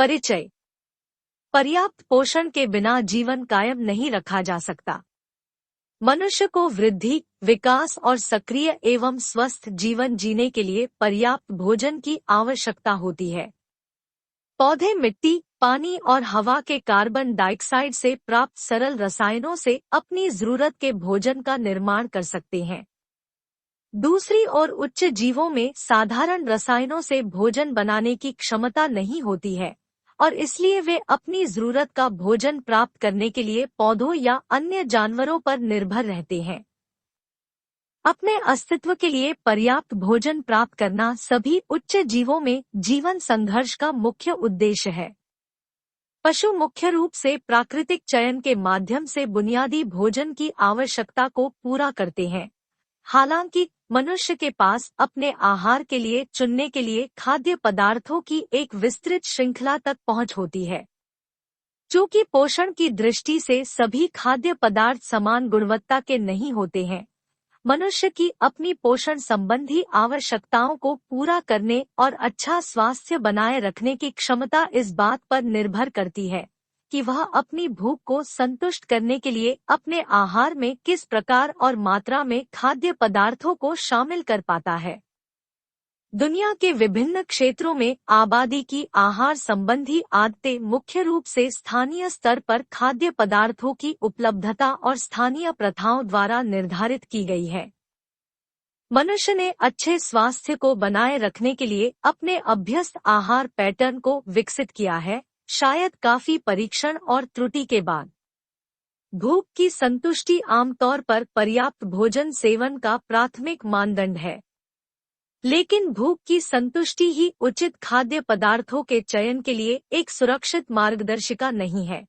परिचय। पर्याप्त पोषण के बिना जीवन कायम नहीं रखा जा सकता। मनुष्य को वृद्धि, विकास और सक्रिय एवं स्वस्थ जीवन जीने के लिए पर्याप्त भोजन की आवश्यकता होती है। पौधे मिट्टी, पानी और हवा के कार्बन डाइऑक्साइड से प्राप्त सरल रसायनों से अपनी जरूरत के भोजन का निर्माण कर सकते हैं। दूसरी ओर उच्च जीवों में साधारण रसायनों से भोजन बनाने की क्षमता नहीं होती है और इसलिए वे अपनी जरूरत का भोजन प्राप्त करने के लिए पौधों या अन्य जानवरों पर निर्भर रहते हैं। अपने अस्तित्व के लिए पर्याप्त भोजन प्राप्त करना सभी उच्च जीवों में जीवन संघर्ष का मुख्य उद्देश्य है। पशु मुख्य रूप से प्राकृतिक चयन के माध्यम से बुनियादी भोजन की आवश्यकता को पूरा करते हैं। हालांकि मनुष्य के पास अपने आहार के लिए चुनने के लिए खाद्य पदार्थों की एक विस्तृत श्रृंखला तक पहुंच होती है। चूंकि पोषण की दृष्टि से सभी खाद्य पदार्थ समान गुणवत्ता के नहीं होते हैं, मनुष्य की अपनी पोषण संबंधी आवश्यकताओं को पूरा करने और अच्छा स्वास्थ्य बनाए रखने की क्षमता इस बात पर निर्भर करती है कि वह अपनी भूख को संतुष्ट करने के लिए अपने आहार में किस प्रकार और मात्रा में खाद्य पदार्थों को शामिल कर पाता है। दुनिया के विभिन्न क्षेत्रों में आबादी की आहार संबंधी आदतें मुख्य रूप से स्थानीय स्तर पर खाद्य पदार्थों की उपलब्धता और स्थानीय प्रथाओं द्वारा निर्धारित की गई है। मनुष्य ने अच्छे स्वास्थ्य को बनाए रखने के लिए अपने अभ्यस्त आहार पैटर्न को विकसित किया है, शायद काफी परीक्षण और त्रुटि के बाद। भूख की संतुष्टि आमतौर पर पर्याप्त भोजन सेवन का प्राथमिक मानदंड है, लेकिन भूख की संतुष्टि ही उचित खाद्य पदार्थों के चयन के लिए एक सुरक्षित मार्गदर्शिका नहीं है।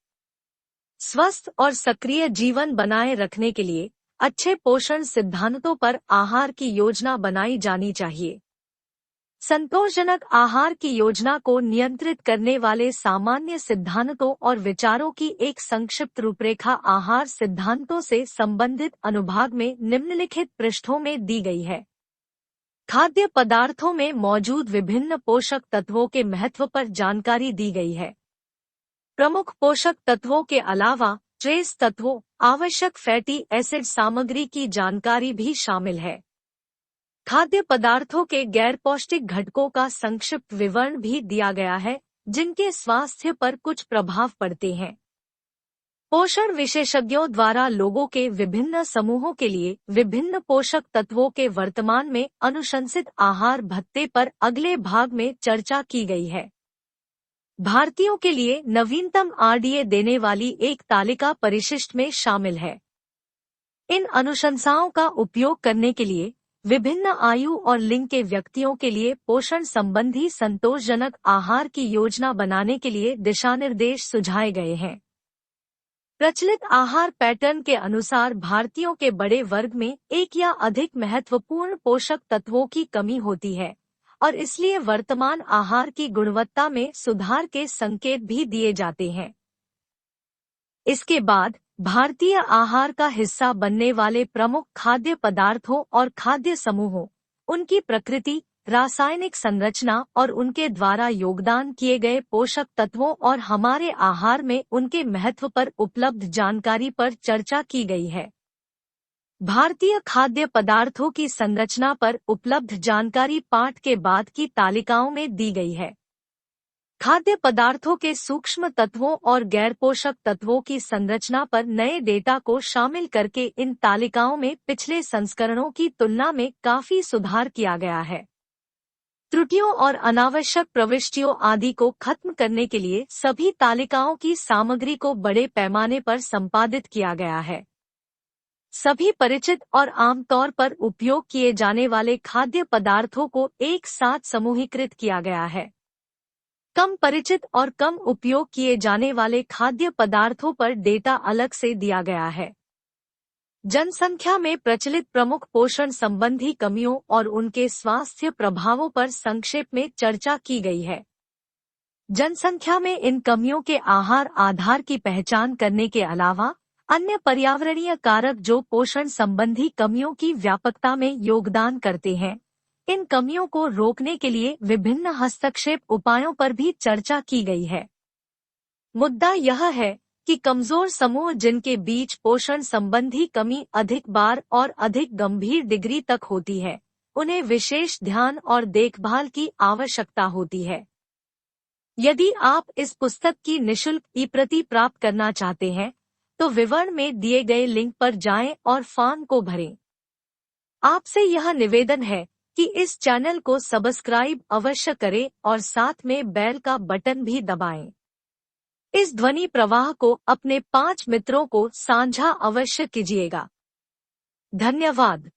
स्वस्थ और सक्रिय जीवन बनाए रखने के लिए अच्छे पोषण सिद्धांतों पर आहार की योजना बनाई जानी चाहिए। संतोषजनक आहार की योजना को नियंत्रित करने वाले सामान्य सिद्धांतों और विचारों की एक संक्षिप्त रूपरेखा आहार सिद्धांतों से संबंधित अनुभाग में निम्नलिखित पृष्ठों में दी गई है। खाद्य पदार्थों में मौजूद विभिन्न पोषक तत्वों के महत्व पर जानकारी दी गई है। प्रमुख पोषक तत्वों के अलावा ट्रेस तत्वों, आवश्यक फैटी एसिड सामग्री की जानकारी भी शामिल है। खाद्य पदार्थों के गैर पौष्टिक घटकों का संक्षिप्त विवरण भी दिया गया है, जिनके स्वास्थ्य पर कुछ प्रभाव पड़ते हैं। पोषण विशेषज्ञों द्वारा लोगों के विभिन्न समूहों के लिए विभिन्न पोषक तत्वों के वर्तमान में अनुशंसित आहार भत्ते पर अगले भाग में चर्चा की गई है। भारतीयों के लिए नवीनतम आरडीए देने वाली एक तालिका परिशिष्ट में शामिल है। इन अनुशंसाओं का उपयोग करने के लिए विभिन्न आयु और लिंग के व्यक्तियों के लिए पोषण संबंधी संतोषजनक आहार की योजना बनाने के लिए दिशानिर्देश सुझाए गए हैं। प्रचलित आहार पैटर्न के अनुसार भारतीयों के बड़े वर्ग में एक या अधिक महत्वपूर्ण पोषक तत्वों की कमी होती है और इसलिए वर्तमान आहार की गुणवत्ता में सुधार के संकेत भी दिए जाते हैं। इसके बाद भारतीय आहार का हिस्सा बनने वाले प्रमुख खाद्य पदार्थों और खाद्य समूहों, उनकी प्रकृति, रासायनिक संरचना और उनके द्वारा योगदान किए गए पोषक तत्वों और हमारे आहार में उनके महत्व पर उपलब्ध जानकारी पर चर्चा की गई है। भारतीय खाद्य पदार्थों की संरचना पर उपलब्ध जानकारी पाठ के बाद की तालिकाओं में दी गई है। खाद्य पदार्थों के सूक्ष्म तत्वों और गैर पोषक तत्वों की संरचना पर नए डेटा को शामिल करके इन तालिकाओं में पिछले संस्करणों की तुलना में काफी सुधार किया गया है। त्रुटियों और अनावश्यक प्रविष्टियों आदि को खत्म करने के लिए सभी तालिकाओं की सामग्री को बड़े पैमाने पर संपादित किया गया है। सभी परिचित और आमतौर पर उपयोग किए जाने वाले खाद्य पदार्थों को एक साथ समूहीकृत किया गया है। कम परिचित और कम उपयोग किए जाने वाले खाद्य पदार्थों पर डेटा अलग से दिया गया है। जनसंख्या में प्रचलित प्रमुख पोषण संबंधी कमियों और उनके स्वास्थ्य प्रभावों पर संक्षेप में चर्चा की गई है। जनसंख्या में इन कमियों के आहार आधार की पहचान करने के अलावा अन्य पर्यावरणीय कारक जो पोषण संबंधी कमियों की व्यापकता में योगदान करते हैं, इन कमियों को रोकने के लिए विभिन्न हस्तक्षेप उपायों पर भी चर्चा की गई है। मुद्दा यह है कि कमजोर समूह जिनके बीच पोषण संबंधी कमी अधिक बार और अधिक गंभीर डिग्री तक होती है, उन्हें विशेष ध्यान और देखभाल की आवश्यकता होती है। यदि आप इस पुस्तक की निशुल्क ई-प्रति प्राप्त करना चाहते हैं, तो विवरण में दिए गए लिंक पर जाएं और फॉर्म को भरें। आपसे यह निवेदन है कि इस चैनल को सब्सक्राइब अवश्य करें और साथ में बेल का बटन भी दबाएं। इस ध्वनि प्रवाह को अपने 5 मित्रों को साझा अवश्य कीजिएगा। धन्यवाद।